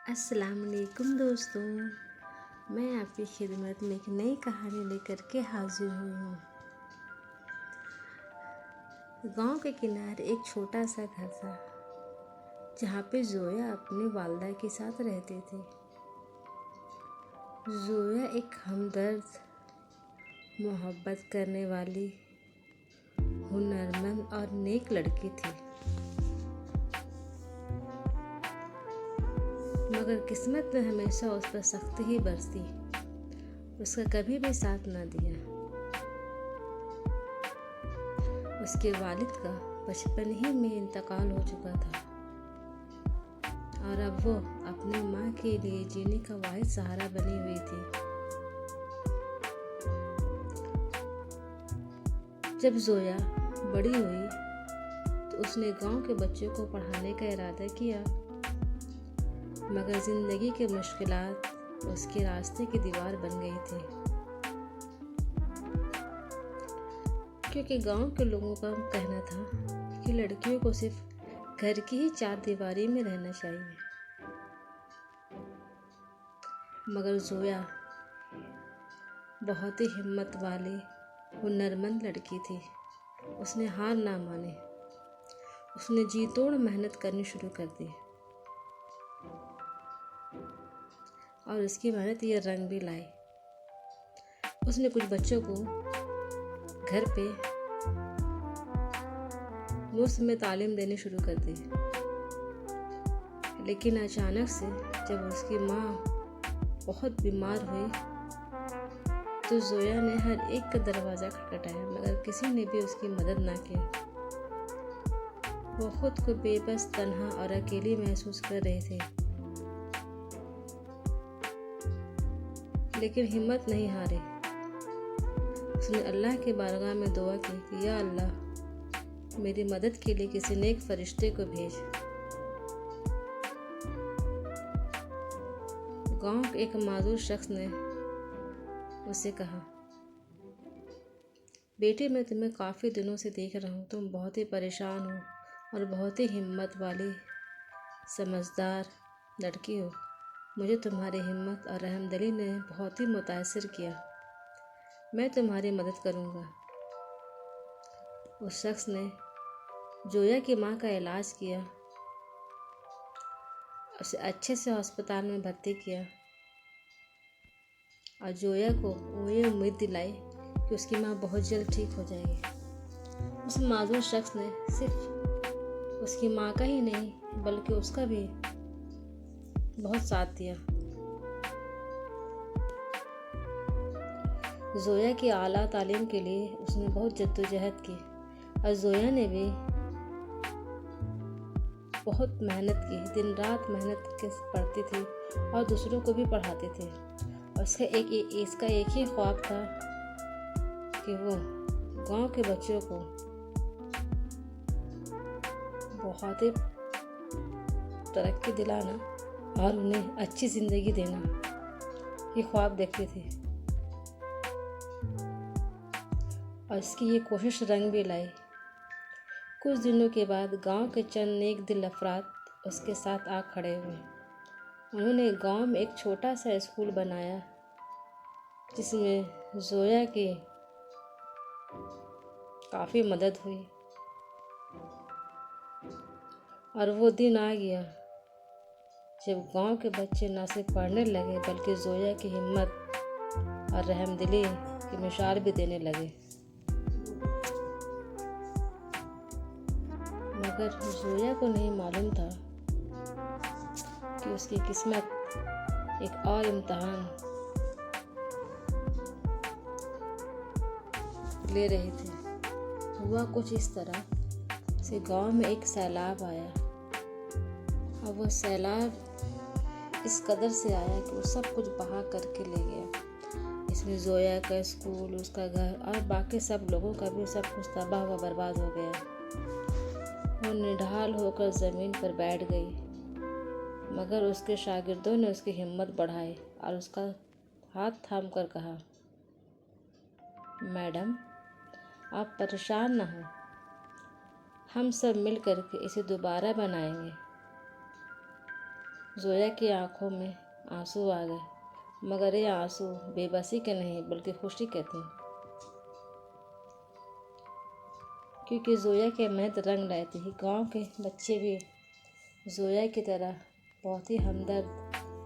अस्सलाम वालेकुम दोस्तों। मैं आपकी खिदमत में एक नई कहानी लेकर के हाजिर हुई हूँ। गांव के किनारे एक छोटा सा घर था जहाँ पे जोया अपनी वालदा के साथ रहती थी। जोया एक हमदर्द, मोहब्बत करने वाली, हुनरमंद और नेक लड़की थी। मगर किस्मत ने हमेशा उस पर सख्ती ही बरसी, उसका कभी भी साथ न दिया। उसके वालिद का बचपन ही में इंतकाल हो चुका था और अब वो अपनी माँ के लिए जीने का वाहिद सहारा बनी हुई थी। जब जोया बड़ी हुई तो उसने गांव के बच्चों को पढ़ाने का इरादा किया, मगर जिंदगी की मुश्किलात उसके रास्ते की दीवार बन गई थी। क्योंकि गांव के लोगों का कहना था कि लड़कियों को सिर्फ घर की ही चार दीवारी में रहना चाहिए। मगर जोया बहुत ही हिम्मत वाली, हुनरमंद लड़की थी। उसने हार ना मानी, उसने जी तोड़ मेहनत करनी शुरू कर दी और उसकी मेहनत ये रंग भी लाई। उसने कुछ बच्चों को घर पे मुफ्त में तालीम देनी शुरू कर दी। लेकिन अचानक से जब उसकी माँ बहुत बीमार हुई तो जोया ने हर एक का दरवाज़ा खटखटाया, मगर किसी ने भी उसकी मदद ना की। वो खुद को बेबस, तन्हा और अकेली महसूस कर रही थी। लेकिन हिम्मत नहीं हारी। उसने अल्लाह के बारगाह में दुआ की कि या अल्लाह, मेरी मदद के लिए किसी नेक फरिश्ते को भेज। गांव के एक माजूर शख्स ने उसे कहा, बेटी, मैं तुम्हें काफ़ी दिनों से देख रहा हूँ, तुम बहुत ही परेशान हो और बहुत ही हिम्मत वाली, समझदार लड़की हो। मुझे तुम्हारी हिम्मत और रहमदिली ने बहुत ही मुतासिर किया। मैं तुम्हारी मदद करूँगा। उस शख्स ने जोया की माँ का इलाज किया, उसे अच्छे से अस्पताल में भर्ती किया और जोया को वो ये उम्मीद दिलाई कि उसकी माँ बहुत जल्द ठीक हो जाएगी। उस माजूर शख्स ने सिर्फ उसकी माँ का ही नहीं बल्कि उसका भी बहुत साथ दिया। जोया की आला तालीम के लिए उसने बहुत जद्दोजहद की और जोया ने भी बहुत मेहनत की, दिन रात मेहनत के पढ़ती थी और दूसरों को भी पढ़ाती थी। और इसका एक ही ख्वाब था कि वो गांव के बच्चों को बहुत ही तरक्की दिलाना और उन्हें अच्छी ज़िंदगी देना, ये ख्वाब देखती थी। और इसकी ये कोशिश रंग भी लाई। कुछ दिनों के बाद गांव के चंद नेक दिल अफराद उसके साथ आ खड़े हुए। उन्होंने गांव में एक छोटा सा स्कूल बनाया जिसमें जोया की काफ़ी मदद हुई। और वो दिन आ गया जब गांव के बच्चे न सिर्फ पढ़ने लगे बल्कि जोया की हिम्मत और रहमदिली की मिसाल भी देने लगे। मगर जोया को नहीं मालूम था कि उसकी किस्मत एक और इम्तहान ले रही थी। हुआ कुछ इस तरह से, गांव में एक सैलाब आया और वो सैलाब इस कदर से आया कि वो सब कुछ बहा करके ले गया। इसमें जोया का स्कूल, उसका घर और बाकी सब लोगों का भी सब कुछ तबाह व बर्बाद हो गया। वो निढाल होकर ज़मीन पर बैठ गई, मगर उसके शागिर्दों ने उसकी हिम्मत बढ़ाई और उसका हाथ थाम कर कहा, मैडम, आप परेशान ना हो, हम सब मिल कर के इसे दोबारा बनाएंगे। जोया की आंखों में आंसू आ गए, मगर ये आंसू बेबसी के नहीं बल्कि खुशी के थे, क्योंकि जोया के मेहनत रंग लाए थे। गांव के बच्चे भी जोया की तरह बहुत ही हमदर्द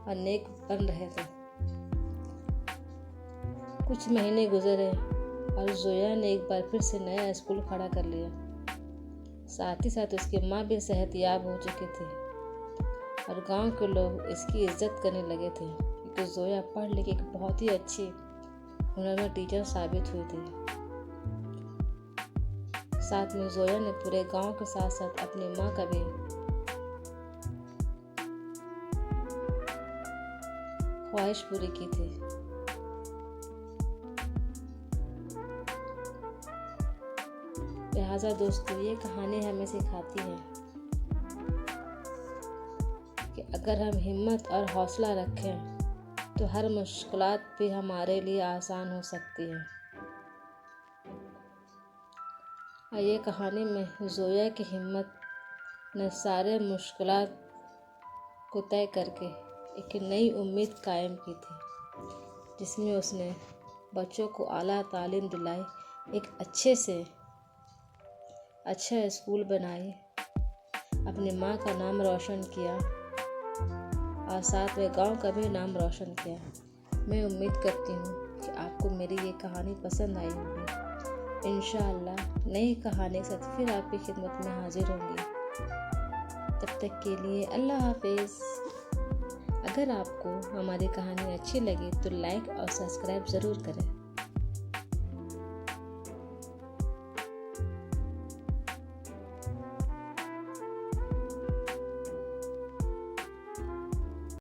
और नेक बन रहे थे। कुछ महीने गुजरे और जोया ने एक बार फिर से नया स्कूल खड़ा कर लिया। साथ ही साथ उसकी माँ भी सेहतयाब हो चुकी थी और गांव के लोग इसकी इज्जत करने लगे थे, क्योंकि जोया पढ़ लिख एक बहुत ही अच्छी हुनरमंद टीचर साबित हुई थी। साथ में जोया ने पूरे गांव के साथ साथ अपनी माँ का भी ख्वाहिश पूरी की थी। लिहाजा दोस्तों, ये कहानी हमें सिखाती है कि अगर हम हिम्मत और हौसला रखें तो हर मुश्किलात भी हमारे लिए आसान हो सकती है। और ये कहानी में जोया की हिम्मत ने सारे मुश्किलात को तय करके एक नई उम्मीद कायम की थी, जिसमें उसने बच्चों को आला तालीम दिलाई, एक अच्छा स्कूल बनाई, अपनी माँ का नाम रोशन किया और साथ में गांव का भी नाम रोशन किया। मैं उम्मीद करती हूँ कि आपको मेरी ये कहानी पसंद आई होगी। इंशाअल्लाह नई कहानी के साथ फिर आपकी खिदमत में हाजिर होंगी। तब तक के लिए अल्लाह हाफिज़। अगर आपको हमारी कहानी अच्छी लगी तो लाइक और सब्सक्राइब ज़रूर करें।